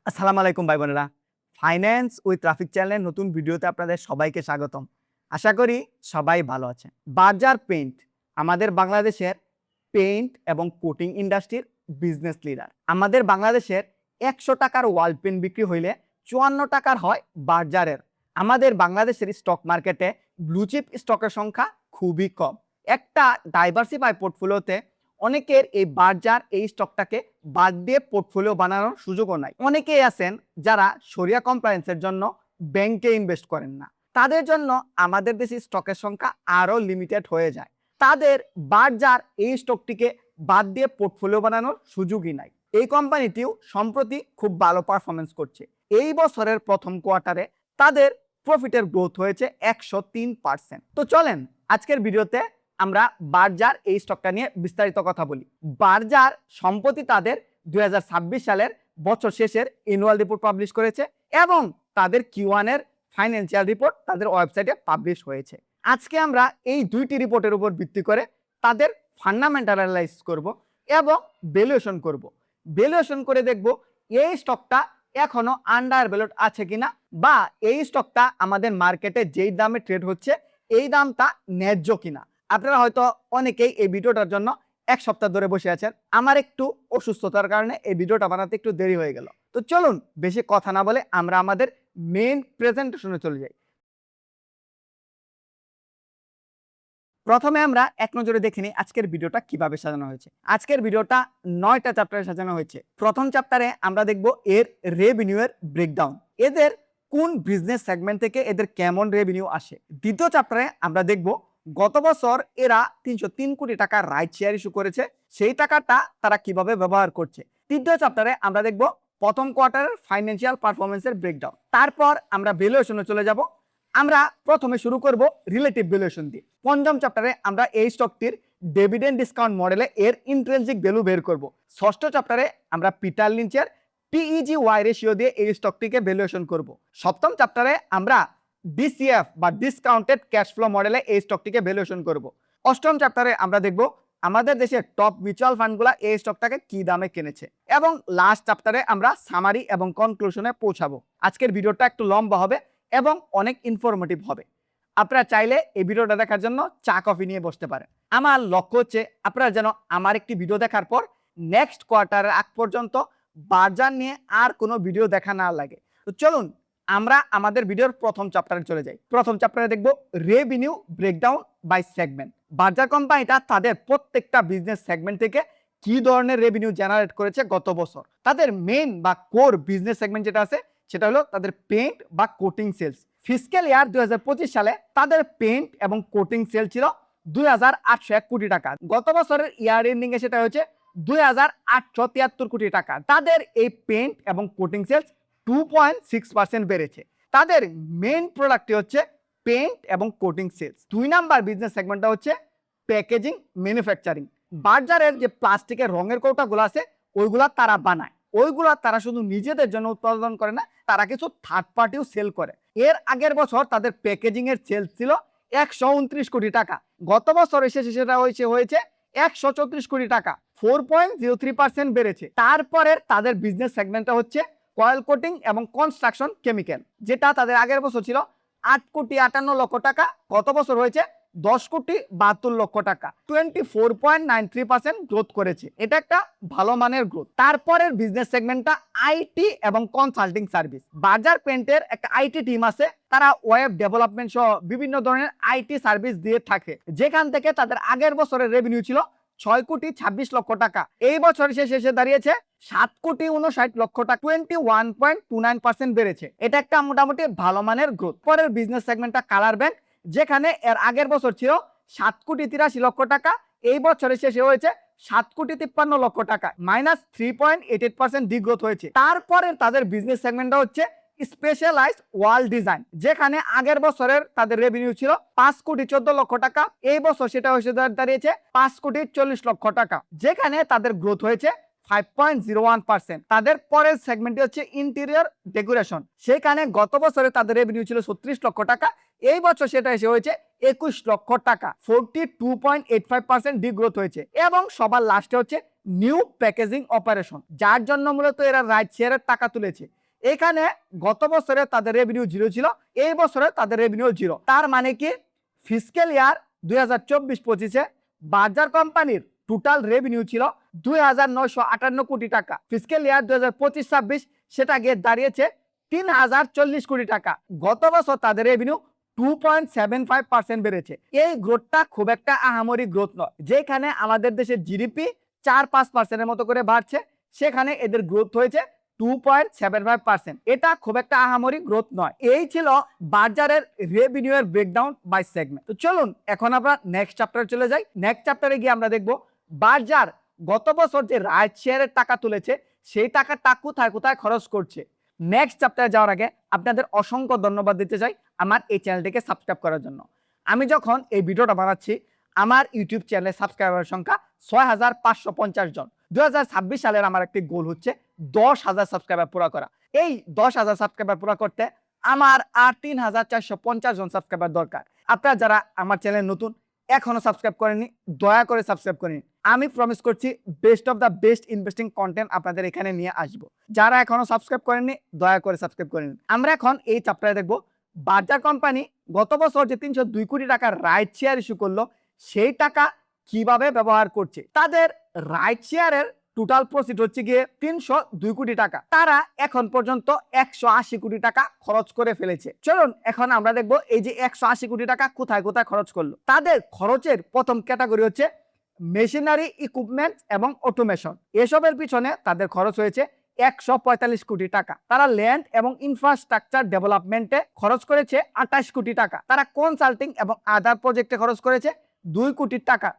আসসালামু আলাইকুম ভাই বোনেরা। ফাইন্যান্স উইথ ট্রাফিক চ্যানেলের নতুন ভিডিওতে আপনাদের সবাইকে স্বাগতম। আশা করি সবাই ভালো আছেন। বার্জার পেইন্ট আমাদের বাংলাদেশের পেইন্ট এবং কোটিং ইন্ডাস্ট্রির বিজনেস লিডার। আমাদের বাংলাদেশের ১০০ টাকার ওয়াল পেইন্ট বিক্রি হইলে ৫৪ টাকার হয় বার্জারের। আমাদের বাংলাদেশের স্টক মার্কেটে ব্লুচিপ স্টকের সংখ্যা খুবই কম। একটা ডাইভার্সিফাই পোর্টফোলিওতে অনেকের এই বার্জার এই স্টকটাকে বাদ দিয়ে পোর্টফোলিও বানানোর সুযোগও নাই। অনেকেই আছেন যারা শরিয়া কমপ্লায়েন্সের জন্য ব্যাংকে ইনভেস্ট করেন না, তাদের জন্য আমাদের দেশে স্টকের সংখ্যা আরও লিমিটেড হয়ে যায়। তাদের বার্জার এই স্টকটিকে বাদ দিয়ে পোর্টফোলিও বানানোর সুযোগই নাই। এই কোম্পানিটিও সম্প্রতি খুব ভালো পারফরমেন্স করছে। এই বছরের প্রথম কোয়ার্টারে তাদের প্রফিটের গ্রোথ হয়েছে ১০৩%। তো চলেন আজকের ভিডিওতে আমরা বার্জার এই স্টকটা নিয়ে বিস্তারিত কথা বলি। বার্জার সম্প্রতি তাদের ২০২৬ সালের বছর শেষের অ্যানুয়াল রিপোর্ট পাবলিশ করেছে এবং তাদের Q1 এর ফাইন্যান্সিয়াল রিপোর্ট তাদের ওয়েবসাইটে পাবলিশ হয়েছে। আজকে আমরা এই দুইটি রিপোর্টের উপর ভিত্তি করে তাদের ফান্ডামেন্টাল অ্যানালাইসিস করব এবং ভ্যালুয়েশন করব। ভ্যালুয়েশন করে দেখব এই স্টকটা এখনো আন্ডার ভ্যালুড আছে কিনা, বা এই স্টকটা আমাদের মার্কেটে যেই দামে ট্রেড হচ্ছে এই দামটা ন্যায্য কিনা। আপনারা হয়তো অনেকেই এই ভিডিওটার জন্য এক সপ্তাহ ধরে বসে আছেন। আমার একটু অসুস্থতার কারণে এই ভিডিওটা বানাতে একটু দেরি হয়ে গেল। তো চলুন বেশি কথা না বলে আমরা আমাদের মেইন প্রেজেন্টেশনে চলে যাই। প্রথমে আমরা এক নজরে দেখে নিই আজকের ভিডিওটা কিভাবে সাজানো হয়েছে। আজকের ভিডিওটা 9টা চ্যাপ্টারে সাজানো হয়েছে। প্রথম চ্যাপ্টারে আমরা দেখব এর রেভিনিউ এর ব্রেকডাউন, এদের কোন বিজনেস সেগমেন্ট থেকে এদের কেমন রেভিনিউ আসে। দ্বিতীয় চ্যাপ্টারে আমরা দেখব গত বছর এরা ৩০৩ কোটি টাকা রাইট শেয়ার ইস্যু করেছে, সেই টাকাটা তারা কিভাবে ব্যবহার করছে। তৃতীয় চ্যাপ্টারে আমরা দেখব প্রথম কোয়ার্টারের ফাইন্যান্সিয়াল পারফরমেন্সের ব্রেকডাউন। তারপর আমরা ভ্যালুয়েশনে চলে যাব। আমরা প্রথমে শুরু করব রিলেটিভ ভ্যালুয়েশন দিয়ে। পঞ্চম চ্যাপ্টারে আমরা এই স্টকটির ডিভিডেন্ড ডিসকাউন্ট মডেলে এর ইন্ট্রিনসিক ভ্যালু বের করব। ষষ্ঠ চ্যাপ্টারে আমরা পিটার লিঞ্চের PEG/Y রেশিও দিয়ে এই স্টকটিকে ভ্যালুয়েশন করব। সপ্তম চ্যাপ্টারে আমরা DCF বা ডিসকাউন্টেড ক্যাশ ফ্লো মডেলে এই স্টকটিকে ভ্যালুয়েশন করব। অষ্টম চ্যাপ্টারে আমরা দেখব আমাদের দেশের টপ মিউচুয়াল ফান্ডগুলো এই স্টকটাকে কি দামে কিনেছে, এবং লাস্ট চ্যাপ্টারে আমরা সামারি এবং কনক্লুশনে পৌঁছাবো। আজকের ভিডিওটা একটু লম্বা হবে এবং অনেক ইনফরমেটিভ হবে। আপনারা চাইলে এই ভিডিওটা দেখার জন্য চা কফি নিয়ে বসতে পারেন। আমার লক্ষ্য হচ্ছে আপনারা যেন আমার একটি ভিডিও দেখার পর নেক্সট কোয়ার্টারের আগ পর্যন্ত বার্জার নিয়ে আর কোনো ভিডিও দেখা না লাগে। তো চলুন আমরা আমাদের ভিডিওর প্রথম চ্যাপ্টারে চলে যাই। প্রথম চ্যাপ্টারে দেখব revenue breakdown by segment. Berger কোম্পানিটা তাদের প্রত্যেকটা বিজনেস সেগমেন্ট থেকে কি ধরনের রেভিনিউ জেনারেট করেছে গত বছর। তাদের মেইন বা কোর বিজনেস সেগমেন্ট যেটা আছে সেটা হলো তাদের পেইন্ট বা কোটিং সেলস। ফিসক্যাল ইয়ার ২০২৫ সালে তাদের পেইন্ট এবং কোটিং সেল ছিল ২,৮০১ কোটি টাকা। গত বছরের ইয়ার এন্ডিং এ সেটা হচ্ছে ২,৮৭৩ কোটি টাকা। তাদের এই পেইন্ট এবং কোটিং সেলস 2.6% বেড়েছে। তাদের মেইন প্রোডাক্টটি হচ্ছে পেইন্ট এবং কোটিং সেলস। ২ নাম্বার বিজনেস সেগমেন্টটা হচ্ছে প্যাকেজিং ম্যানুফ্যাকচারিং। বার্জারের যে প্লাস্টিকের রঙের কৌটাগুলো আছে ওইগুলা তারা বানায়, ওইগুলা তারা শুধু নিজেদের জন্য উৎপাদন করে না, তারা কিছু থার্ড পার্টিও সেল করে। এর আগের বছর তাদের প্যাকেজিং এর সেলস ছিল ১২৯ কোটি টাকা। গত বছর এসে সেটা হয়েছে ১৩৪ কোটি টাকা, 4.03% বেড়েছে। তারপরে তাদের বিজনেস সেগমেন্টটা হচ্ছে কয়েল কোটিং এবং কনস্ট্রাকশন কেমিক্যাল, যেটা তাদের আগের বছর ছিল ৮,৫৮,০০,০০০ টাকা, গত বছর হয়েছে ১০,৭২,০০,০০০ টাকা, 24.93% গ্রোথ করেছে। এটা একটা ভালো মানের গ্রোথ। তারপরের বিজনেস সেগমেন্টটা আইটি এবং কনসাল্টিং সার্ভিস। বার্জার পেইন্টের একটা আইটি টিম আছে, তারা ওয়েব ডেভেলপমেন্ট সহ বিভিন্ন ধরনের আইটি সার্ভিস দিয়ে থাকে, যেখান থেকে তাদের আগের বছরের রেভিনিউ ছিল ৬,২৬,০০,০০০ টাকা। এই বছর শেষে দাঁড়িয়েছে ৭,৫৯,০০,০০০ টাকা, 21.29% বেড়েছে। এটা একটা মোটামুটি ভালো মানের গ্রোথ। পরের বিজনেস সেগমেন্টটা কালার ব্যাংক, যেখানে এর আগের বছর ছিল ৭,৮৩,০০,০০০ টাকা, এই বছরে শেষে হয়েছে ৭,৫৩,০০,০০০ টাকা, -3.88% ডিগ্রোথ হয়েছে। তারপরে তাদের বিজনেস সেগমেন্টটা হচ্ছে স্পেশালাইজড ওয়াল ডিজাইন, যেখানে আগের বছরের তাদের রেভিনিউ ছিল ৫,১৪,০০,০০০ টাকা, এই বছর সেটা হয়েছে দাঁড়িয়েছে ৫,৪০,০০,০০০ টাকা, যেখানে তাদের গ্রোথ হয়েছে 5.01%। তাদের পরের সেগমেন্টটি হচ্ছে ইন্টেরিয়র ডেকোরেশন, সেখানে গত বছরে তাদের রেভিনিউ ছিল 36 লক্ষ টাকা, এই বছর সেটা এসে হয়েছে 21 লক্ষ টাকা, 42.85% ডিগ্রোথ হয়েছে। এবং সবার লাস্টে হচ্ছে নিউ প্যাকেজিং অপারেশন, যার জন্য মূলত এরা রাইড শেয়ারের টাকা তুলেছে। এখানে গত বছরে তাদের রেভিনিউ 0 ছিল, এই বছরে তাদের রেভিনিউ 0। তার মানে কি ফিসক্যাল ইয়ার 2024-25-এ বাজার কোম্পানির টোটাল রেভিনিউ ছিল 2,958 কোটি টাকা। ফিসক্যাল ইয়ার 2025-26 সেটা গিয়ে দাঁড়িয়েছে 3,040 কোটি টাকা। গত বছর তাদের রেভিনিউ 2.75% বেড়েছে। এই গ্রোথটা খুব একটা আহামরি গ্রোথ নয়। যেখানে আমাদের দেশের জিডিপি 4-5% মতো করে বাড়ছে, সেখানে এদের গ্রোথ হয়েছে 2.75%। এটা খুব একটা আহামরি গ্রোথ নয়। এই ছিল বাজারের রেভিনিউ এর ব্রেকডাউন বাই সেগমেন্ট। তো চলুন এখন আমরা নেক্সট চ্যাপ্টারে চলে যাই। নেক্সট চ্যাপ্টারে গিয়ে আমরা দেখব বাজার গত বছর যে রাইট শেয়ারের টাকা তুলেছে সেই টাকাটা কোথায় কোথায় খরচ করছে। নেক্সট চ্যাপ্টারে যাওয়ার আগে আপনাদের অসংখ্য ধন্যবাদ দিতে চাই আমার এই চ্যানেলটিকে সাবস্ক্রাইব করার জন্য। আমি যখন এই ভিডিওটা বানাচ্ছি আমার ইউটিউব চ্যানেলে সাবস্ক্রাইবার সংখ্যা 6,550 জন। 2026 সালের আমার একটি গোল হচ্ছে 10,000 সাবস্ক্রাইবার পুরো করা। এই 10,000 সাবস্ক্রাইবার পুরো করতে আমার আর 3,450 জন সাবস্ক্রাইবার দরকার। আপনারা যারা আমার চ্যানেল নতুন এখনো সাবস্ক্রাইব করেননি, দয়া করে সাবস্ক্রাইব করে নিন। আমি প্রমিস করছি best of the best investing content আপনাদের এখানে নিয়ে আসবো। যারা এখনো সাবস্ক্রাইব করেননি দয়া করে সাবস্ক্রাইব করে নিন। আমরা এখন এই চ্যাপ্টারে দেখব বাজার কোম্পানি গত বছর যে 302 কোটি টাকার রাইট শেয়ার ইস্যু করলো সেই টাকা কিভাবে ব্যবহার করছে। তাদের রাইট শেয়ারের টোটাল প্রফিট হচ্ছে গিয়ে 302 কোটি টাকা। তারা এখন পর্যন্ত 180 কোটি টাকা খরচ করে ফেলেছে। চলুন এখন আমরা দেখব এই যে 180 কোটি টাকা কোথায় কোথায় খরচ করলো। তাদের খরচের প্রথম ক্যাটাগরি হচ্ছে মেশিনারি, ইকুইপমেন্ট এবং অটোমেশন। এসবের পিছনে তাদের খরচ হয়েছে 145 কোটি টাকা। তারা ল্যান্ড এবং ইনফ্রাস্ট্রাকচার ডেভেলপমেন্টে খরচ করেছে 28 কোটি টাকা। তারা কনসাল্টিং এবং আদার প্রজেক্টে খরচ করেছে 2 কোটি টাকা।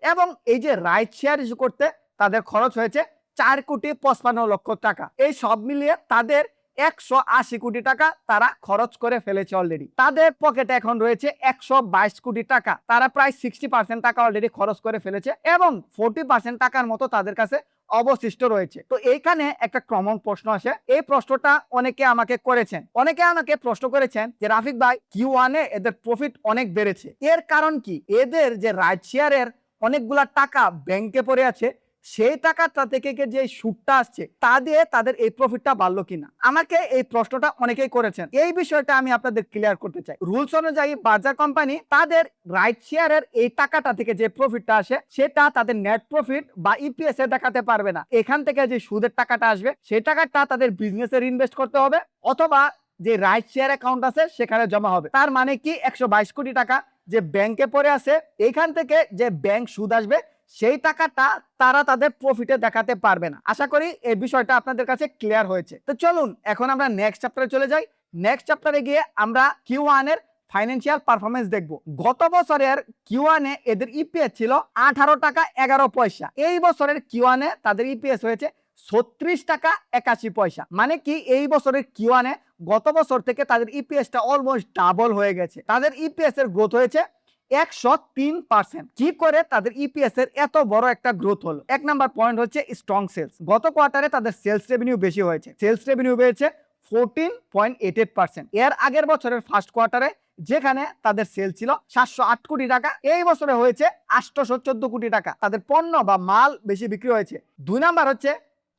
এবং এই যে রাইট শেয়ার ইস্যু করতে তাদের খরচ হয়েছে 4,55 লক্ষ টাকা। এই সব মিলিয়ে তাদের 180 কোটি টাকা তারা খরচ করে ফেলেছে অলরেডি। তাদের পকেটে এখন রয়েছে 122 কোটি টাকা। তারা প্রায় 60% টাকা অলরেডি খরচ করে ফেলেছে এবং 40% টাকার মতো তাদের কাছে অবশিষ্ট রয়েছে। তো এইখানে একটা কমন প্রশ্ন আসে, এই প্রশ্নটা অনেকে আমাকে প্রশ্ন করেছেন যে রাফিক ভাই Q1 এ এদের প্রফিট অনেক বেড়েছে, এর কারণ কি? এদের যে রাইট শেয়ারের অনেকগুলা টাকা ব্যাংকে পড়ে আছে, সেই টাকাটা থেকে যে সুদটা আসছে তা দিয়ে তাদের এই প্রফিটটা বাড়লো কিনা। আমাকে এই প্রশ্নটা অনেকেই করেছেন, এই বিষয়টা আমি আপনাদের ক্লিয়ার করতে চাই। রুলস অনুযায়ী বাজার কোম্পানি তাদের রাইট শেয়ারের এই টাকাটা থেকে যে প্রফিটটা আসে সেটা তাদের নেট প্রফিট বা ইপিএস এ দেখাতে পারবে না। এখান থেকে যে সুদের টাকাটা আসবে সেই টাকাটা তাদের বিজনেসে ইনভেস্ট করতে হবে অথবা যে রাইট শেয়ার অ্যাকাউন্ট আছে সেখানে জমা হবে। তার মানে কি 122 কোটি টাকা যে ব্যাংকে পড়ে আছে, এইখান থেকে যে ব্যাংক সুদ আসবে সেই টাকাটা তারা তাদের প্রফিটে দেখাতে পারবে না। আশা করি এই বিষয়টা আপনাদের কাছে ক্লিয়ার হয়েছে। তো চলুন এখন আমরা নেক্সট চ্যাপ্টারে চলে যাই। নেক্সট চ্যাপ্টারে গিয়ে আমরা Q1 এর ফাইন্যান্সিয়াল পারফরমেন্স দেখব। গত বছরের Q1 এ এদের ইপিএস ছিল 18 টাকা 11 পয়সা। এই বছরের Q1 এ তাদের ইপিএস হয়েছে 36 টাকা 81 পয়সা। মানে কি এই বছরের Q1 এ গত বছর থেকে তাদের ইপিএসটা অলমোস্ট ডাবল হয়ে গেছে। তাদের ইপিএস এর গ্রোথ হয়েছে 103%। কি করে তাদের ইপিএস এর এত বড় একটা গ্রোথ হলো? এক নাম্বার পয়েন্ট হচ্ছে স্ট্রং সেলস। গত কোয়ার্টারে তাদের সেলস রেভিনিউ বেশি হয়েছে, সেলস রেভিনিউ বেড়েছে 14.88%। এর আগের বছরের ফার্স্ট কোয়ার্টারে যেখানে তাদের সেল ছিল 708 কোটি টাকা, এই বছরে হয়েছে 814 কোটি টাকা। তাদের পণ্য বা মাল বেশি বিক্রি হয়েছে। 2 নাম্বার হচ্ছে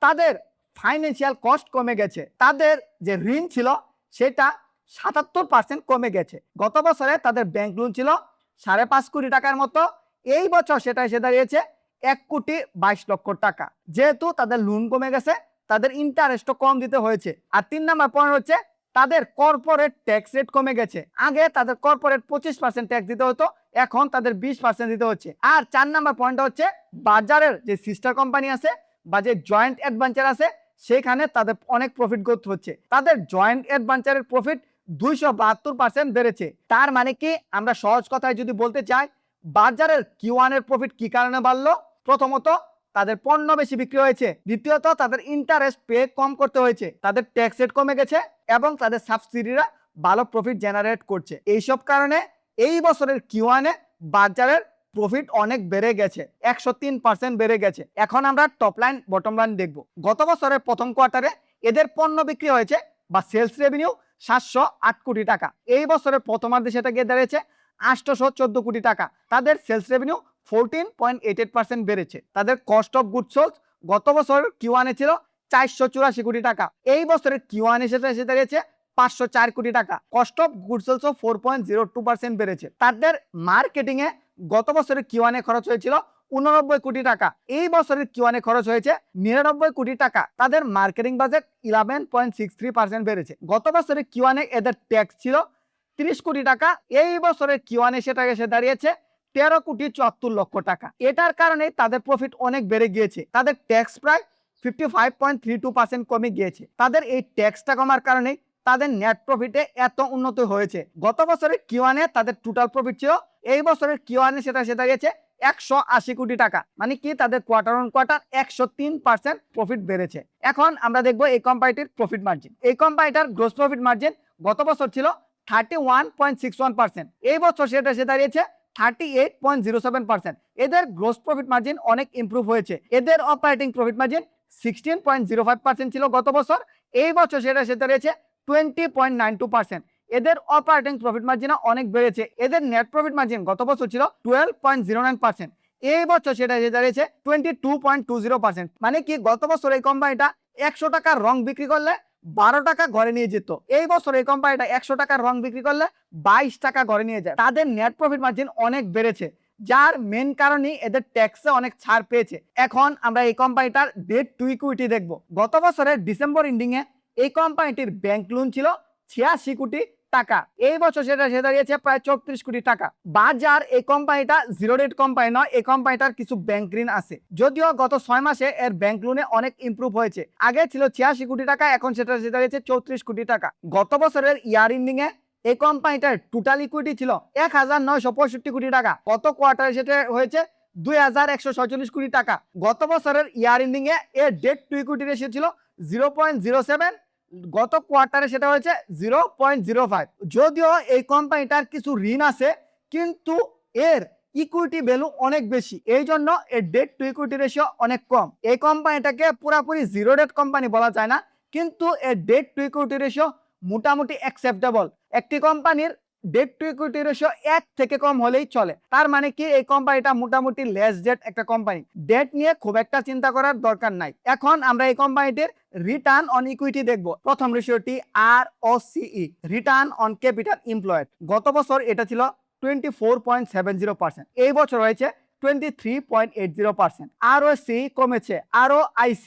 তাদের ফাইন্যান্সিয়াল কস্ট কমে গেছে। তাদের যে ঋণ ছিল সেটা 77% কমে গেছে। গত বছরে তাদের ব্যাংক লোন ছিল 5.5 কোটি টাকার মতো, এই বছর সেটা এসে দাঁড়িয়েছে 1,22,00,000 টাকা। যেহেতু তাদের লোন কমে গেছে তাদের ইন্টারেস্টও কম দিতে হয়েছে। আর 3 নাম্বার পয়েন্ট হচ্ছে তাদের কর্পোরেট ট্যাক্স রেট কমে গেছে। আগে তাদের কর্পোরেট 25% ট্যাক্স দিতে হতো, এখন তাদের 20% দিতে হচ্ছে। আর 4 নাম্বার পয়েন্ট হচ্ছে বাজারের যে সিস্টার কোম্পানি আছে বা যে জয়েন্ট অ্যাডভেঞ্চার আছে সেখানে তাদের অনেক প্রফিট গ্রোথ হচ্ছে। তাদের জয়েন্ট অ্যাডভেঞ্চারের প্রফিট 272% বেড়েছে। তার মানে কি আমরা সহজ কথায় যদি বলতে চাই বাজারের Q1 এর প্রফিট কি কারণে বাড়লো? প্রথমত তাদের পণ্য বেশি বিক্রি হয়েছে, দ্বিতীয়ত তাদের ইন্টারেস্ট পে কম করতে হয়েছে, তাদের ট্যাক্স রেট কমে গেছে এবং তাদের সাবসিডিরা ভালো প্রফিট জেনারেট করছে। এইসব কারণে এই বছরের Q1 এ বাজারের প্রফিট অনেক বেড়ে গেছে, 103% বেড়ে গেছে। এখন আমরা টপ লাইন বটম লাইন দেখব। গত বছরের প্রথম কোয়ার্টারে এদের পণ্য বিক্রি হয়েছে বা সেলস রেভিনিউ 708 কোটি টাকা। এই বছরের প্রথমার্ধে সেটা গিয়ে দাঁড়িয়েছে 814 কোটি টাকা। তাদের সেলস রেভিনিউ 14.88% বেড়েছে। তাদের কস্ট অফ গুডস সোল্ড গত বছর Q1 ছিল 484 কোটি টাকা। এই বছরের Q1 সেটা এসে দাঁড়িয়েছে 504 কোটি টাকা। কস্ট অফ গুডস সোল্ড 4.02% বেড়েছে। তাদের মার্কেটিং এ গত বছরের Q1 খরচ হয়েছিল 89 কোটি টাকা। এই বছরের Q1 খরচ হয়েছে 99 কোটি টাকা। তাদের মার্কেটিং বাজেট 11.63% বেড়েছে। গত বছরের Q1 এদের ট্যাক্স ছিল 30 কোটি টাকা। এই বছরের Q1 সেটা এসে দাঁড়িয়েছে 13 কোটি 74 লক্ষ টাকা। এটার কারণে তাদের প্রফিট অনেক বেড়ে গিয়েছে। তাদের ট্যাক্স প্রায় 55.32% কমে গিয়েছে। তাদের এই ট্যাক্সটা কমার কারণে তাদের নেট প্রফিটে এত উন্নতি হয়েছে। গত বছরের Q1 তাদের টোটাল প্রফিট ছিল, এই বছরের Q1 সেটা দাঁড়িয়েছে 180 কোটি টাকা। মানে কি তাদের কোয়ার্টার অন কোয়ার্টার 103% প্রফিট বেড়েছে। এখন আমরা দেখব এই কোম্পানিটির প্রফিট মার্জিন। এই কোম্পানিটার গ্রোস প্রফিট মার্জিন গত বছর ছিল 31.61%। এই বছর সেটা দাঁড়িয়েছে 38.07%। এদের গ্রোস প্রফিট মার্জিন অনেক ইমপ্রুভ হয়েছে। এদের অপারেটিং প্রফিট মার্জিন 16.05% ছিল গত বছর। এই বছর সেটা দাঁড়িয়েছে 20.92%। এদের অপারেটিং প্রফিট মার্জিন অনেক বেড়েছে। এদের নেট প্রফিট মার্জিন গত বছর ছিল 12.09%। এই বছর সেটা দাঁড়িয়েছে 22.20%। মানে কি গত বছর এই কোম্পানিটা 100 টাকার রং বিক্রি করলে 12 টাকা ঘরে নিয়ে যেত। এই বছর এই কোম্পানিটা 100 টাকার রং বিক্রি করলে 22 টাকা ঘরে নিয়ে যায়। তাদের নেট প্রফিট মার্জিন অনেক বেড়েছে, যার মেন কারণই এদের ট্যাক্সে অনেক ছাড় পেয়েছে। এখন আমরা এই কোম্পানিটার ডেট টু ইকুইটি দেখব। গত বছরের ডিসেম্বর এন্ডিং এ এই কোম্পানিটির ব্যাংক লোন ছিল 86 কোটি টাকা। এই বছর সেটা দাঁড়িয়েছে প্রায় 34 কোটি টাকা। বাজার এই কোম্পানিটা জিরো রেট কোম্পানি নয়, এই কোম্পানিটার কিছু ব্যাংক ঋণ আছে। যদিও গত 6 মাসে এর ব্যাংক লোনে অনেক ইমপ্রুভ হয়েছে। আগে ছিল 86 কোটি টাকা, এখন সেটা দাঁড়িয়েছে 34 কোটি টাকা। গত বছরের ইয়ার এন্ডিং এ এই কোম্পানিটার টোটাল ইকুইটি ছিল 1965 কোটি টাকা। গত কোয়ার্টারে সেটা হয়েছে 2146 কোটি টাকা। গত বছরের ইয়ার এন্ডিং এ এর ডেট টু ইকুইটি রেশিও ছিল 0.07। গত কোয়ার্টারে সেটা হয়েছে 0.05। যদিও এই কোম্পানিটার কিছু ঋণ আছে, কিন্তু এর ইকুইটি ভ্যালু অনেক বেশি, এই জন্য এর ডেট টু ইকুইটি রেশিও অনেক কম। এই কোম্পানিটাকে পুরোপুরি জিরো ডেট কোম্পানি বলা যায় না, কিন্তু এর ডেট টু ইকুইটি রেশিও মোটামুটি অ্যাকসেপ্টেবল। একটি কোম্পানির ডেট টু ইকুইটি রেশিও 1 থেকে কম হলেই চলে। তার মানে কি এই কোম্পানিটা মোটামুটি লেস ডেট একটা কোম্পানি। ডেট নিয়ে খুব একটা চিন্তা করার দরকার নাই। এখন আমরা এই কোম্পানিটির রিটার্ন অন ইকুইটি দেখব। প্রথম রেশিওটি ROCE, return on capital employed. গত বছর এটা ছিল 24.70%, এই বছর হয়েছে 23.80%। ROCE কমেছে। ROIC,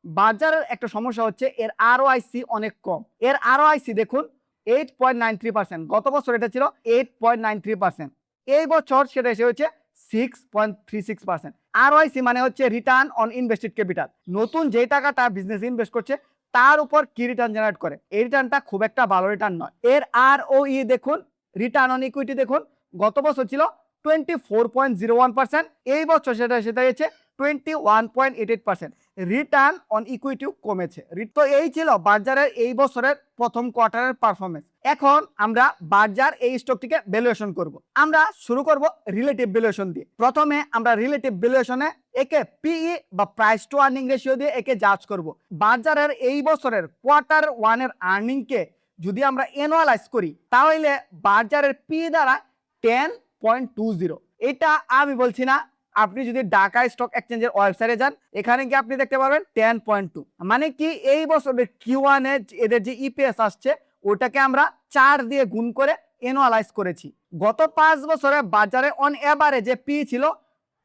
বাজারের একটা সমস্যা হচ্ছে এর ROIC অনেক কম। এর ROIC দেখুন 8.93%, গত বছর এটা ছিল 8.93%, এই বছর সেটা এসে হচ্ছে 6.36%। ROIC মানে হচ্ছে রিটার্ন অন ইনভেস্টেড ক্যাপিটাল। নতুন যে টাকাটা বিজনেস ইনভেস্ট করছে তার উপর কি রিটার্ন জেনারেট করে, এই রিটার্নটা খুব একটা ভালো রিটার্ন নয়। এর ROE দেখুন, রিটার্ন অন ইকুইটি দেখুন, গত বছর ছিল 24.01%, এই বছর সেটা এসে দাঁড়িয়েছে 21.88%। রিটার্ন অন ইকুইটিও কমেছে। তো এই ছিল বাজারের এই বছরের প্রথম কোয়ার্টারের পারফরমেন্স। এখন আমরা বাজার এই স্টকটিকে ভ্যালুয়েশন করব। আমরা শুরু করব রিলেটিভ ভ্যালুয়েশন দিয়ে। প্রথমে আমরা রিলেটিভ ভ্যালুয়েশনে একে পিই বা প্রাইস টু আর্নিং রেশিও দিয়ে একে জাজ করব। বাজারের এই বছরের কোয়ার্টার 1 এর আর্নিং কে যদি আমরা অ্যানুয়ালাইজ করি তাহলে বাজারের পি দ্বারা 10.20। এটা আমি বলছি না, আপনি যদি ঢাকা স্টক এক্সচেঞ্জের ওয়েবসাইটে যান এখানে কি আপনি দেখতে পারবেন 10.2। মানে কি এই বছরের Q1 এ এদের যে ইপিএস আসছে ওটাকে আমরা 4 দিয়ে গুণ করে অ্যানুয়ালাইজ করেছি। গত 5 বছরে বাজারে অন এভারেজে পি ছিল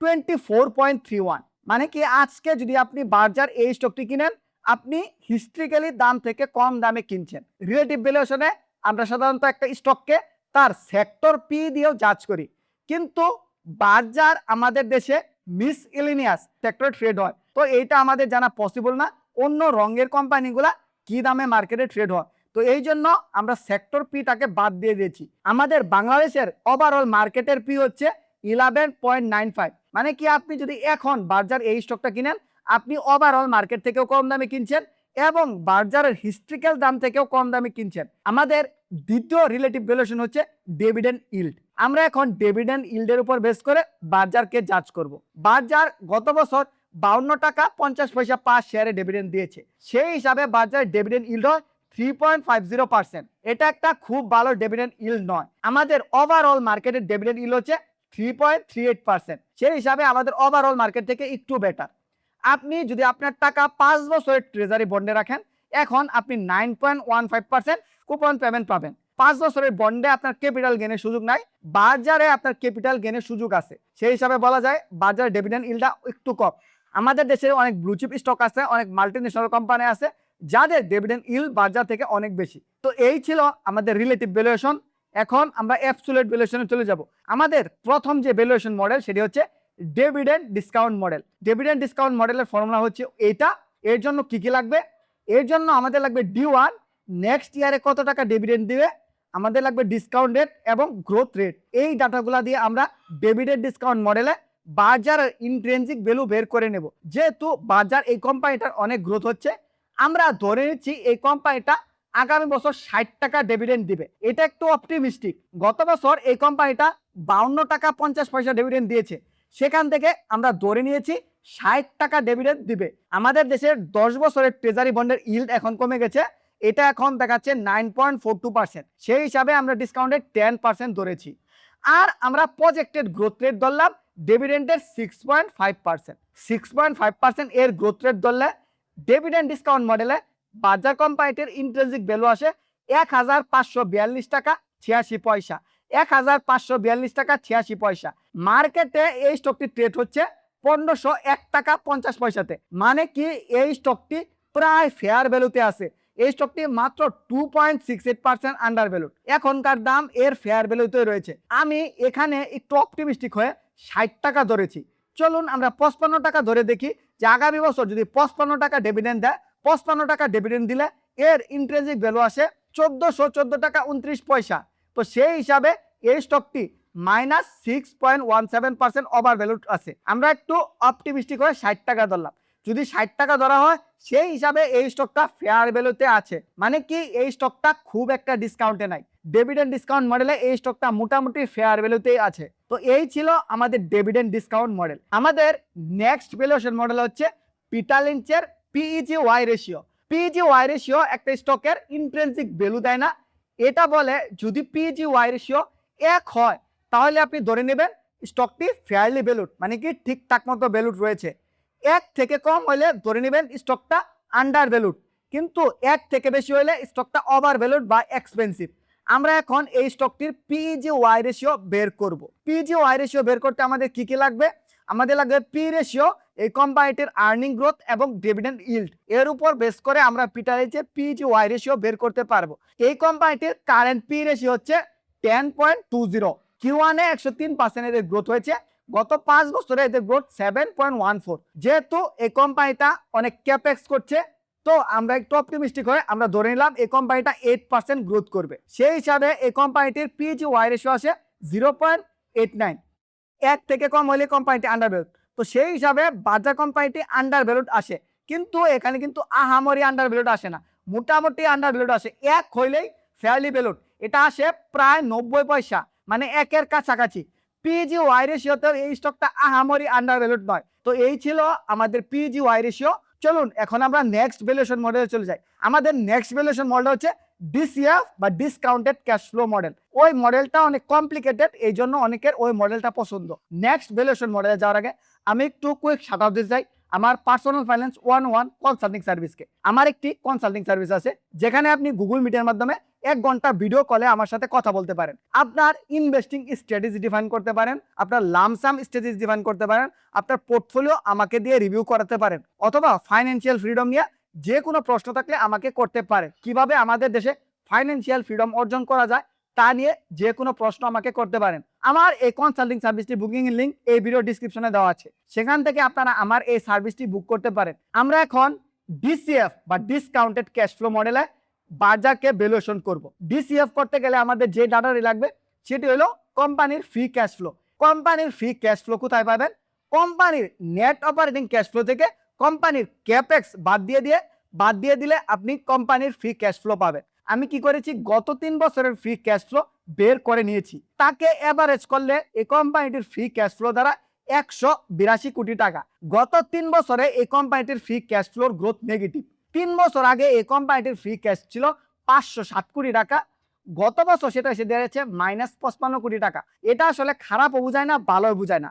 24.31। মানে কি আজকে যদি আপনি বাজার এই স্টকটি কিনেন আপনি হিস্ট্রিক্যালি দাম থেকে কম দামে কিনছেন। রিলেটিভ ভ্যালুয়েশনে আমরা সাধারণত একটা স্টককে তার সেক্টর পি দিয়েও জাজ করি, কিন্তু বাজার আমাদের দেশে মিসএলিনিয়াস সেক্টর ট্রেড হয়, তো এইটা আমাদের জানা পসিবল না অন্য রঙের কোম্পানিগুলা কি দামে মার্কেটে ট্রেড হয়। তো এই জন্য আমরা সেক্টর পিটাকে বাদ দিয়ে দিয়েছি। আমাদের বাংলাদেশের ওভারঅল মার্কেটের পি হচ্ছে 11.95। মানে কি আপনি যদি এখন বাজার এই স্টকটা কিনেন আপনি ওভারঅল মার্কেট থেকেও কম দামে কিনছেন এবং বাজারের হিস্ট্রিক্যাল দাম থেকেও কম দামে কিনছেন। আমাদের দ্বিতীয় রিলেটিভ ভ্যালুয়েশন হচ্ছে ডিভিডেন্ড ইল্ড। আমরা এখন ডিভিডেন্ড ইল্ডের উপর বেস করে বাজারকে জাজ করব। বাজার গত বছর 52 টাকা 50 পয়সা পার শেয়ারে ডিভিডেন্ড দিয়েছে, সেই হিসাবে বাজারের ডিভিডেন্ড ইল্ড হয় 3.50%। এটা একটা খুব ভালো ডিভিডেন্ড ইল্ড নয়। আমাদের ওভারঅল মার্কেটের ডিভিডেন্ড ইল্ড হচ্ছে 3.38%, সেই হিসাবে আমাদের ওভারঅল মার্কেট থেকে একটু বেটার। আপনি যদি আপনার টাকা 5 বছরের ট্রেজারি বন্ডে রাখেন, এখন আপনি 9.15% কুপন পেমেন্ট পাবেন। 5 বছরের বন্ডে আপনার ক্যাপিটাল গেনের সুযোগ নাই, বাজারে আপনার ক্যাপিটাল গেনের সুযোগ আছে। সেই হিসাবে বলা যায় বাজারে ডিভিডেন্ড ইল্ডটা একটু কম। আমাদের দেশে অনেক ব্লুচিপ স্টক আছে, অনেক মাল্টিন্যাশনাল কোম্পানি আছে যাদের ডিভিডেন্ড ইল্ড বাজার থেকে অনেক বেশি। তো এই ছিল আমাদের রিলেটিভ ভ্যালুয়েশন। এখন আমরা অ্যাবসলিউট ভ্যালুয়েশনে চলে যাব। আমাদের প্রথম যে ভ্যালুয়েশন মডেল সেটি হচ্ছে dividend discount model. Dividend discount মডেলের ফর্মুলা হচ্ছে এটা। এর জন্য কি কি লাগবে? এর জন্য আমাদের লাগবে D1, নেক্সট ইয়ারে কত টাকা ডিভিডেন্ড দিবে, আমাদের লাগবে ডিসকাউন্ট রেট এবং গ্রোথ রেট। এই ডাটাগুলো দিয়ে আমরা ডিভিডেন্ড ডিসকাউন্ট মডেলে বাজারের ইন্ট্রিনসিক ভ্যালু বের করে নেব। যেহেতু বাজার এই কোম্পানিটার অনেক গ্রোথ হচ্ছে, আমরা ধরে নিচ্ছি এই কোম্পানিটা আগামী বছর 60 টাকা ডিভিডেন্ড দিবে। এটা একটু অপটিমিস্টিক। গত বছর এই কোম্পানিটা 52 টাকা 50 পয়সা ডিভিডেন্ড দিয়েছে, সেখান থেকে আমরা ধরে নিয়েছি 60 টাকা ডিভিডেন্ড দিবে। আমাদের দেশের 10 বছরের ট্রেজারি বন্ডের ইল্ড এখন কমে গেছে, এটা এখন দেখাচ্ছে 9.42%। সেই হিসাবে আমরা ডিসকাউন্টেড 10% ধরেছি। আর আমরা প্রজেক্টেড গ্রোথ রেট ধরলাম ডিভিডেন্ডের 6.5%। 6.5% এর গ্রোথ রেট ধরলে ডিভিডেন্ড ডিসকাউন্ট মডেলে বাজার কোম্পানিটির ইন্ট্রিনসিক ভ্যালু আসে 1542 টাকা 86 পয়সা। 1542 টাকা 86 পয়সা। মার্কেটে এই স্টকটি ট্রেড হচ্ছে 1501 টাকা 50 পয়সাতে। মানে কি এই স্টকটি প্রায় ফেয়ার ভ্যালুতে আছে। এই স্টকটি মাত্র 2.68% আন্ডার ভ্যালুড। এখনকার দাম এর ফেয়ার ভ্যালুতে রয়েছে। আমি এখানে একটু অপটিমিস্টিক হয়ে 60 টাকা ধরেছি। চলুন আমরা 55 টাকা ধরে দেখি যে আগামী বছর যদি 55 টাকা ডিভিডেন্ড দেয়, 55 টাকা ডিভিডেন্ড দিলে এর ইন্ট্রিনসিক ভ্যালু আসে 1414 টাকা 29 পয়সা। তো সেই হিসাবে এই স্টকটি -6.17% ওভার ভ্যালুড আছে। আমরা একটু অপটিমিস্টিক হয়ে 60 টাকা ধরলাম। যদি 60 টাকা ধরা হয়, সেই হিসাবে এই স্টকটা ফেয়ার ভ্যালুতে আছে। মানে কি এই স্টকটা খুব একটা ডিসকাউন্টে নাই। ডিভিডেন্ড ডিসকাউন্ট মডেলে এই স্টকটা মোটামুটি ফেয়ার ভ্যালুতেই আছে। তো এই ছিল আমাদের ডিভিডেন্ড ডিসকাউন্ট মডেল। আমাদের নেক্সট ভ্যালুয়েশন মডেল হচ্ছে পিটার লিঞ্চের PEG/Y রেশিও। PEG/Y রেশিও একটা স্টকের ইন্ট্রিনসিক ভ্যালু দেয় না। এটা বলে যদি PEG/Y রেশিও 1 হয় তাহলে আপনি ধরে নেবেন স্টকটি ফেয়ারলি ভ্যালুড, মানে কি ঠিকঠাক মতো ভ্যালুড রয়েছে। 1 থেকে কম হলে ধরে নেবেন স্টকটা আন্ডার ভ্যালুড, কিন্তু 1 থেকে বেশি হলে স্টকটা ওভার ভ্যালুড বা এক্সপেন্সিভ। আমরা এখন এই স্টকটির PEG/Y রেশিও বের করব। PEG/Y রেশিও বের করতে আমাদের কি কি লাগবে? আমাদের লাগবে পি রেশিও, এই কোম্পানিটির আর্নিং গ্রোথ এবং ডিভিডেন্ড ইল্ড। এর উপর বেস করে আমরা পিটার লিঞ্চের PEG/Y রেশিও বের করতে পারবো। এই কোম্পানিটির কারেন্ট পি রেশিও হচ্ছে 10.20। Q1 এ 103% এদের গ্রোথ হয়েছে। গত 5 বছরে এদের গ্রোথ 7.14। যেহেতু এই কোম্পানিটা অনেক ক্যাপেক্স করছে, তো আমরা একটু অপটিমিস্টিক হয়ে আমরা ধরে নিলাম এই কোম্পানিটা 8% গ্রোথ করবে। সেই হিসাবে এই কোম্পানিটির PEG/Y রেশিও আসে 0.89। 1 থেকে কম হলে কোম্পানিটি আন্ডার ভ্যালুড। তো সেই হিসাবে বাজার কোম্পানিটি আন্ডার ভ্যালুড আসে, কিন্তু এখানে কিন্তু আহামরি আন্ডার ভ্যালুড আসে না, মোটামুটি আন্ডার ভ্যালুড আসে। 1 হইলেই ফেয়ারলি ভ্যালুড, এটা আসে প্রায় 90 পয়সা, মানে 1-এর কাছাকাছি। PEG/Y রেশিওতে এই স্টকটা আহামরি আন্ডার ভ্যালুড নয়। তো এই ছিল আমাদের PEG/Y রেশিও। চলুন এখন আমরা নেক্সট ভ্যালুয়েশন মডেলে চলে যাই। আমাদের নেক্সট ভ্যালুয়েশন মডেল হচ্ছে DCF বা ডিসকাউন্টেড ক্যাশ ফ্লো মডেল। ওই মডেলটা অনেক কমপ্লিকেটেড, এই জন্য অনেকের ওই মডেলটা পছন্দ। নেক্সট ভ্যালুয়েশন মডেলে যাওয়ার আগে আমি একটু কুইক শাউট আউট দিতে চাই আমার পার্সোনাল ফাইন্যান্স 101 কনসাল্টিং সার্ভিসকে। আমার একটি কনসাল্টিং সার্ভিস আছে যেখানে আপনি গুগল মিটের মাধ্যমে 1 ঘন্টা ভিডিও কলে আমার সাথে কথা বলতে পারেন। আপনার ইনভেস্টিং স্ট্র্যাটেজি ডিফাইন করতে পারেন, আপনার লামসাম স্ট্র্যাটেজি ডিফাইন করতে পারেন, আপনার পোর্টফোলিও আমাকে দিয়ে রিভিউ করাতে পারেন, অথবা ফাইন্যান্সিয়াল ফ্রিডম নিয়ে যে কোনো প্রশ্ন থাকলে আমাকে করতে পারেন। কিভাবে আমাদের দেশে ফাইন্যান্সিয়াল ফ্রিডম অর্জন করা যায় তা নিয়ে যে কোনো প্রশ্ন আমাকে করতে পারেন। আমার এই কনসাল্টিং সার্ভিসটি বুকিং এর লিংক এই ভিডিও ডেসক্রিপশনে দেওয়া আছে, সেখান থেকে আপনারা আমার এই সার্ভিসটি বুক করতে পারেন। আমরা এখন DCF বা ডিসকাউন্টেড ক্যাশ ফ্লো মডেলে বাজারকে ভ্যালুয়েশন করব। DCF করতে গেলে আমাদের যে ডাটাটি লাগবে সেটি হলো কোম্পানির ফ্রি ক্যাশ ফ্লো। কোম্পানির ফ্রি ক্যাশ ফ্লো কোথায় পাবেন? কোম্পানির নেট অপারেটিং ক্যাশ ফ্লো থেকে কোম্পানির ক্যাপেক্স বাদ দিয়ে বাদ দিয়ে দিলে আপনি কোম্পানির ফ্রি ক্যাশ ফ্লো পাবেন। আমি কি করেছি, গত 3 বছরের ফ্রি ক্যাশ ফ্লো বের করে নিয়েছি, তাকে এভারেজ করলে এই কোম্পানিটির ফ্রি ক্যাশ ফ্লো দ্বারা 182 কোটি টাকা। গত 3 বছরে এই কোম্পানিটির free cash floor growth negative. 3 বছর আগে এই কোম্পানিটির ফ্রি ক্যাশ ছিল 507 কোটি টাকা, গত বছর সেটা এসে দাঁড়িয়েছে -55 কোটি টাকা। এটা আসলে খারাপও বোঝায় না, ভালোও বোঝায় না।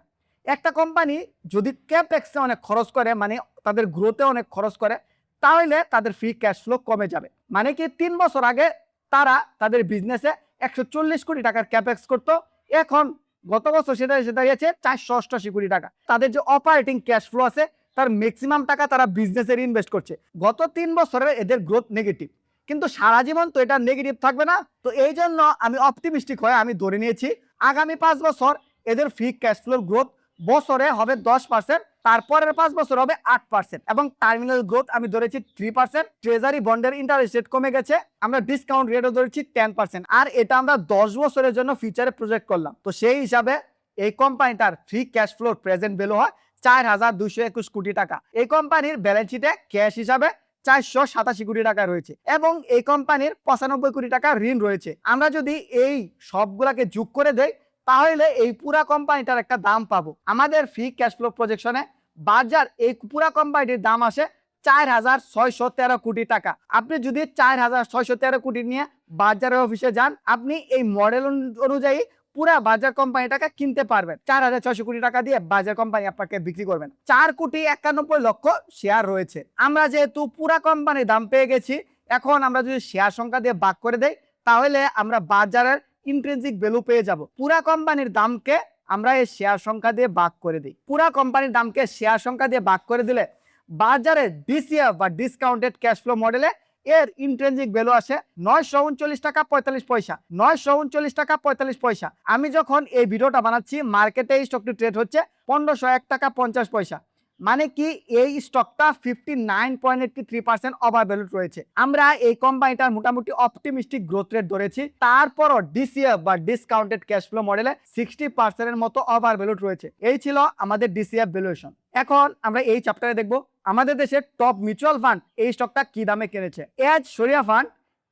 একটা কোম্পানি যদি ক্যাপেক্সে অনেক খরচ করে, মানে তাদের গ্রোথে অনেক খরচ করে, তাহলে তাদের ফ্রি ক্যাশ ফ্লো কমে যাবে। মানে কি 3 বছর আগে তারা তাদের বিজনেসে 140 কোটি টাকার ক্যাপেক্স করতো, এখন গত বছর সেটা এসে দাঁড়িয়েছে 488 কোটি টাকা। তাদের যে অপারেটিং ক্যাশ ফ্লো আছে তার ম্যাক্সিমাম টাকা তারা বিজনেসে ইনভেস্ট করছে। গত 3 বছরে এদের গ্রোথ নেগেটিভ, কিন্তু সারা জীবন তো এটা নেগেটিভ থাকবে না। তো এই জন্য আমি অপটিমিস্টিক হয়ে আমি ধরে নিয়েছি আগামী 5 বছর এদের ফ্রি ক্যাশ ফ্লোর গ্রোথ বছরে হবে 10%, তারপরের 5 বছর হবে 8%, এবং টার্মিনাল গ্রোথ আমি ধরেছি 3%। ট্রেজারি বন্ডের ইন্টারেস্ট রেট কমে গেছে, আমরা ডিসকাউন্ট রেটও ধরেছি 10%, আর এটা আমরা 10 বছরের জন্য ফিউচারে প্রজেক্ট করলাম। তো সেই হিসাবে এই কোম্পানিটার free cash flow present value হয় 4221 কোটি টাকা। এই কোম্পানির ব্যালেন্স শিটে ক্যাশ হিসাবে 487 কোটি টাকা রয়েছে, এবং এই কোম্পানির 95 কোটি টাকা ঋণ রয়েছে। আমরা যদি এই সবগুলাকে যোগ করে দেই তাহলে এই পুরা কোম্পানিটার একটা দাম পাবো। আমাদের ফ্রি ক্যাশ ফ্লো প্রজেকশনে বাজার এই পুরা কোম্পানিটির দাম আসে 4613 কোটি টাকা। আপনি যদি 4613 কোটি নিয়ে বাজারের অফিসে যান, আপনি এই মডেল অনুযায়ী পুরা বাজার কোম্পানিটাকে কিনতে পারবেন। 4600 কোটি টাকা দিয়ে বাজার কোম্পানি আপনাকে বিক্রি করবেন। 4,91,00,000 শেয়ার রয়েছে। আমরা যেহেতু পুরা কোম্পানির দাম পেয়ে গেছি, এখন আমরা যদি শেয়ার সংখ্যা দিয়ে ভাগ করে দেই তাহলে আমরা বাজারের ইন্ট্রিনসিক ভ্যালু পেয়ে যাব। পুরা কোম্পানির দামকে আমরা এই শেয়ার সংখ্যা দিয়ে ভাগ করে দিই। পুরা কোম্পানির দামকে শেয়ার সংখ্যা দিয়ে ভাগ করে দিলে বাজারে ডিসিএফ বা ডিসকাউন্টেড ক্যাশ ফ্লো মডেলে এর ইন্ট্রিনসিক ভ্যালু আসে 939 টাকা 45 পয়সা। 939 টাকা 45 পয়সা। আমি যখন এই ভিডিওটা বানাচ্ছি মার্কেটে এই স্টকটি ট্রেড হচ্ছে 1501 টাকা 50 পয়সা। মানে কি এই স্টকটা 59.83% ওভার ভ্যালুড রয়েছে। আমরা এই কোম্পানিটার মোটামুটি অপটিমিস্টিক গ্রোথ রেট ধরেছি, তারপরও ডিসিএফ বা ডিসকাউন্টেড ক্যাশ ফ্লো মডেলে 60% এর মতো ওভার ভ্যালুড রয়েছে। এই ছিল আমাদের ডিসিএফ ভ্যালুয়েশন। এখন আমরা এই চ্যাপ্টারে দেখব আমাদের দেশের টপ মিউচুয়াল ফান্ড এই স্টকটা কি দামে কিনেছে। এজ শরিয়া ফান্ড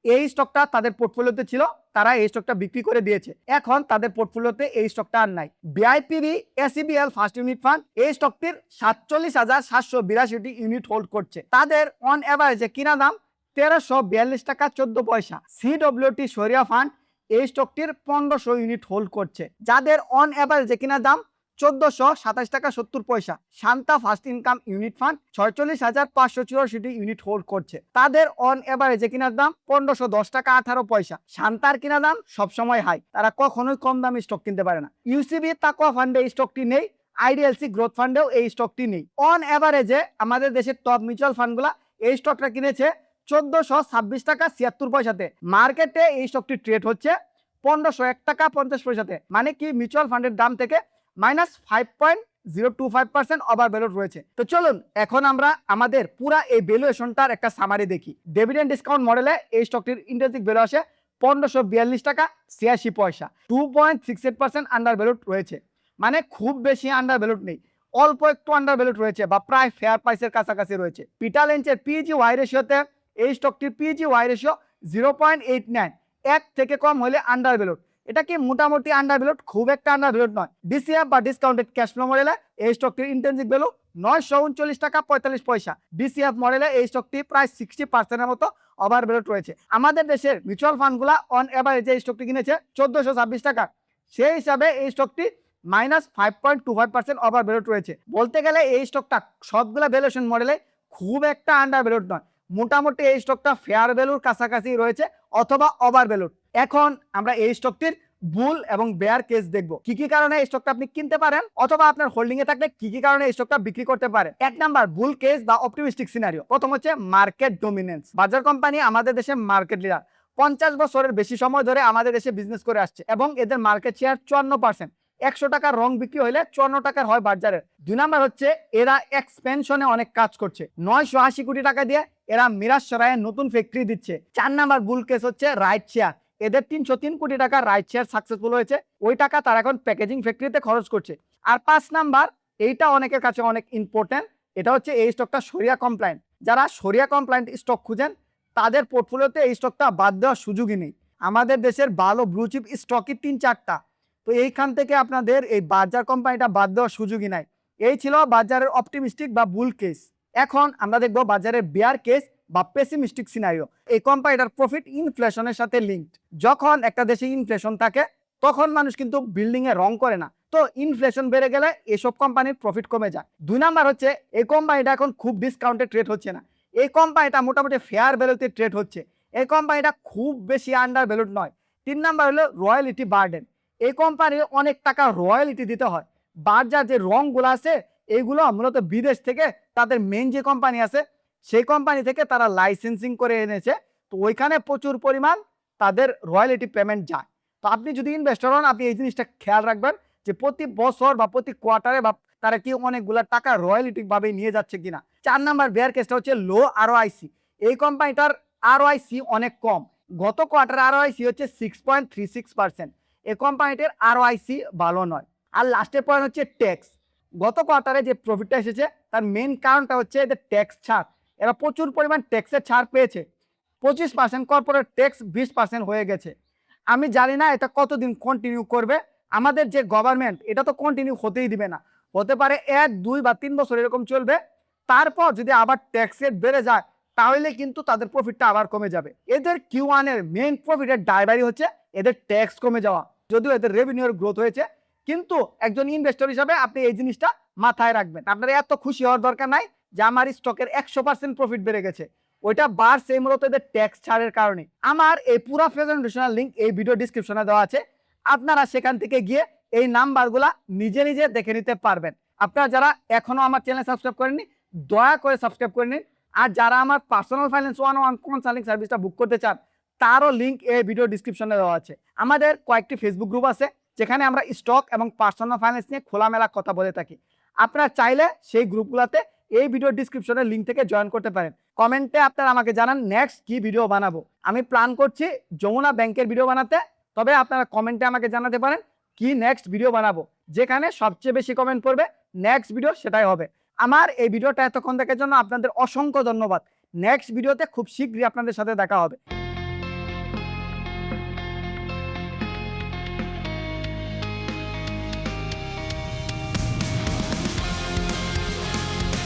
এই স্টকটা তাদের পোর্টফোলিওতে ছিল, তারা এই স্টকটা বিক্রি করে দিয়েছে, এখন তাদের পোর্টফোলিওতে এই স্টকটা আর নাই। বিআইপিবি এসিবিএল ফার্স্ট ইউনিট ফান্ড এই স্টকটির 47,782টি ইউনিট হোল্ড করছে, তাদের অন এভারেজে কিনা দাম 1342 টাকা 14 পয়সা। সিডব্লিউটি শরিয়া ফান্ড এই স্টকটির 1500 ইউনিট হোল্ড করছে, যাদের অন এভারেজে কিনা দাম 1427 টাকা 70 পয়সা। Shanta first income unit fund 46,584টি ইউনিট হোল্ড করছে, তাদের অন এভারেজে কিনার দাম 1510 টাকা 18 পয়সা। শান্তার কিনা দাম সবসময় হাই, তারা কখনোই কম দামে স্টক কিনতে পারে না। ইউসিবি তাকওয়া ফান্ডে এই স্টকটি নেই, আইডিএলসি গ্রোথ ফান্ডেও এই স্টকটি নেই। অন এভারেজে আমাদের দেশের টপ মিউচুয়াল ফান্ডগুলা এই স্টকটা কিনেছে 1426 টাকা 76 পয়সাতে। মার্কেটে এই স্টকটি ট্রেড হচ্ছে 1501 টাকা 50 পয়সাতে। মানে কি মিউচুয়াল ফান্ডের দাম থেকে -5.025% ওভার ভ্যালুড রয়েছে। তো চলুন এখন আমরা আমাদের পুরা এই ভ্যালুয়েশনটার একটা সামারি দেখি। ডিভিডেন্ড ডিসকাউন্ট মডেলে এই স্টকটির ইন্ট্রিনসিক ভ্যালু আসে 1542 টাকা 86 পয়সা। 2.68% আন্ডার ভ্যালুড রয়েছে, মানে খুব বেশি আন্ডার ভ্যালুড নেই, অল্প একটু আন্ডার ভ্যালুড রয়েছে বা প্রায় ফেয়ার প্রাইসের কাছাকাছি রয়েছে। পিটা লেন্সের পিজি ওয়াই রেশিওতে এই স্টকটির পিজি ওয়াই রেশিও 0.89, এক থেকে কম হলে আন্ডার ভ্যালুড। এটা কি মোটামুটি আন্ডার ভ্যালুড, খুব একটা আন্ডার ভ্যালুড নয়। ডিসিএফ বা ডিসকাউন্টেড ক্যাশ ফ্লো মডেলে এই স্টকটির ইন্ট্রিনসিক ভ্যালু 939 টাকা 45 পয়সা। ডিসিএফ মডেলে এই স্টকটি প্রায় 60% এর মতো ওভার ভ্যালুড রয়েছে। আমাদের দেশের মিউচুয়াল ফান্ডগুলা অন এভারেজে এই স্টকটি কিনেছে 1426 টাকা, সেই হিসাবে এই স্টকটি -5.25% ওভার ভ্যালুড রয়েছে। বলতে গেলে এই স্টকটা সবগুলা ভ্যালুয়েশন মডেলে খুব একটা আন্ডার ভ্যালুড নয়, মোটামুটি এই স্টকটা ফেয়ার ভ্যালুর কাছাকাছি রয়েছে অথবা ওভার ভ্যালুড। এখন আমরা এই স্টকটির বুল এবং বেয়ার কেস দেখব, কি কি কারণে এই স্টকটা আপনি কিনতে পারেন অথবা আপনার হোল্ডিং এ থাকলে কি কি কারণে এই স্টকটা বিক্রি করতে পারেন। এক নাম্বার বুল কেস বা অপটিমিস্টিক সিনারিও। প্রথম হচ্ছে মার্কেট ডমিনেন্স। বাজার কোম্পানি আমাদের দেশে মার্কেট লিডার, 50 বছরের বেশি সময় ধরে আমাদের দেশে বিজনেস করে আসছে এবং এদের মার্কেট শেয়ার 54%। 100 টাকার রং বিক্রি হইলে 54 টাকার হয় বাজারের। 2 নাম্বার হচ্ছে এরা এক্সপেনশনে অনেক কাজ করছে, 980 কোটি টাকা দিয়ে এরা মিরাজসরায়ে নতুন ফ্যাক্টরি দিচ্ছে। 4 নাম্বার বুল কেস হচ্ছে রাইট শেয়ার। এদের 303 কোটি টাকা রাইট শেয়ার সাকসেসফুল হয়েছে, ওই টাকা তারা এখন প্যাকেজিং ফ্যাক্টরিতে খরচ করছে। আর 5 নাম্বার, এইটা অনেকের কাছে অনেক ইম্পর্টেন্ট, এটা হচ্ছে এই স্টকটা শরিয়া কমপ্লায়েন্ট। যারা শরিয়া কমপ্লায়েন্ট স্টক খুঁজেন তাদের পোর্টফোলিওতে এই স্টকটা বাদ দেওয়ার সুযোগই নেই। আমাদের দেশের ভালো ব্লু চিপ স্টকই 3-4টা, তো এইখান থেকে আপনাদের এই বাজার কোম্পানিটা বাদ দেওয়ার সুযোগই নাই। এই ছিল বাজারের অপটিমিস্টিক বা বুল কেস। এখন আমরা দেখব বাজারের বেয়ার কেস বা পেসিমিস্টিক সিনারিও। এই কোম্পানিটার প্রফিট ইনফ্লেশনের সাথে লিঙ্কড। যখন একটা দেশে ইনফ্লেশন থাকে তখন মানুষ কিন্তু বিল্ডিং এ রং করে না, তো ইনফ্লেশন বেড়ে গেলে এসব কোম্পানির প্রফিট কমে যায়। 2 নাম্বার হচ্ছে এই কোম্পানিটা এখন খুব ডিসকাউন্টে ট্রেড হচ্ছে না, এই কোম্পানিটা মোটামুটি ফেয়ার ভ্যালুতে ট্রেড হচ্ছে, এই কোম্পানিটা খুব বেশি আন্ডার ভ্যালুড নয়। 3 নাম্বার হলো রয়্যালিটি বার্ডেন, এই কোম্পানির অনেক টাকা রয়্যালিটি দিতে হয়। বাজার যে রংগুলো আছে এইগুলো মূলত বিদেশ থেকে তাদের মেন যে কোম্পানি আছে সেই কোম্পানি থেকে তারা লাইসেন্সিং করে এনেছে, তো ওইখানে প্রচুর পরিমাণ তাদের রয়্যালিটি পেমেন্ট যায়। তো আপনি যদি ইনভেস্টর হন আপনি এই জিনিসটা খেয়াল রাখবেন যে প্রতি বছর বা প্রতি কোয়ার্টারে বা তারা কি অনেকগুলো টাকা রয়্যালিটি ভাবে নিয়ে যাচ্ছে কিনা। 4 নাম্বার বেয়ার কেসটা হচ্ছে লো আরওআইসি, এই কোম্পানিটার আরওআইসি অনেক কম, গত কোয়ার্টারে আরওআইসি হচ্ছে 6.36%, এই কোম্পানিটার আরওআইসি ভালো নয়। আর লাস্টের পয়েন্ট হচ্ছে ট্যাক্স, গত কোয়ার্টারে যে প্রফিটটা এসেছে তার মেন কারণটা হচ্ছে এদের ট্যাক্স ছাড়, এরা প্রচুর পরিমাণ ট্যাক্সের ছাড় পেয়েছে, 25% কর্পোরেট ট্যাক্স 20% হয়ে গেছে। আমি জানি না এটা কতদিন কন্টিনিউ করবে, আমাদের যে গভর্নমেন্ট এটা তো কন্টিনিউ হতেই দিবে না, হতে পারে 1, 2 বা 3 বছর এরকম চলবে, তারপর যদি আবার ট্যাক্স রেট বেড়ে যায় তাহলে কিন্তু তাদের প্রফিটটা আবার কমে যাবে। এদের Q1 এর মেইন প্রফিটের ড্রাইভারই হচ্ছে এদের ট্যাক্স কমে যাওয়া, যদিও এদের রেভিনিউর গ্রোথ হয়েছে, কিন্তু একজন ইনভেস্টর হিসাবে আপনি এই জিনিসটা মাথায় রাখবেন। আপনার এত খুশি হওয়ার দরকার নাই যে আমার স্টকের 100% প্রফিট বেড়ে গেছে, ওইটা বাড়ছে মূলত এদের ট্যাক্স ছাড়ের কারণে। আমার এই পুরো প্রেজেন্টেশনের লিংক এই ভিডিও ডিসক্রিপশনে দেওয়া আছে, আপনারা সেখান থেকে গিয়ে এই নাম্বারগুলা নিজে নিজে দেখে নিতে পারবেন। আপনারা যারা এখনো আমার চ্যানেল সাবস্ক্রাইব করেননি দয়া করে সাবস্ক্রাইব করে নিন, আর যারা আমার পার্সোনাল ফাইন্যান্স 101 কনসাল্টিং সার্ভিসটা বুক করতে চান তারও লিংক এই ভিডিও ডিসক্রিপশনে দেওয়া আছে। আমাদের কয়েকটি ফেসবুক গ্রুপ আছে যেখানে আমরা স্টক এবং পার্সোনাল ফাইন্যান্স নিয়ে খোলামেলা কথা বলে থাকি, আপনারা চাইলে সেই গ্রুপগুলোতে এই ভিডিও ডিসক্রিপশনের লিংক থেকে জয়েন করতে পারেন। কমেন্টে আপনারা আমাকে জানান নেক্সট কি ভিডিও বানাবো। আমি প্ল্যান করছি যমুনা ব্যাংকের ভিডিও বানাতে, তবে আপনারা কমেন্টে আমাকে জানাতে পারেন কি নেক্সট ভিডিও বানাবো, যেখানে সবচেয়ে বেশি কমেন্ট পড়বে নেক্সট ভিডিও সেটাই হবে। আমার এই ভিডিওটা এতক্ষণ দেখার জন্য আপনাদের অসংখ্য ধন্যবাদ। নেক্সট ভিডিওতে খুব শীঘ্রই আপনাদের সাথে দেখা হবে।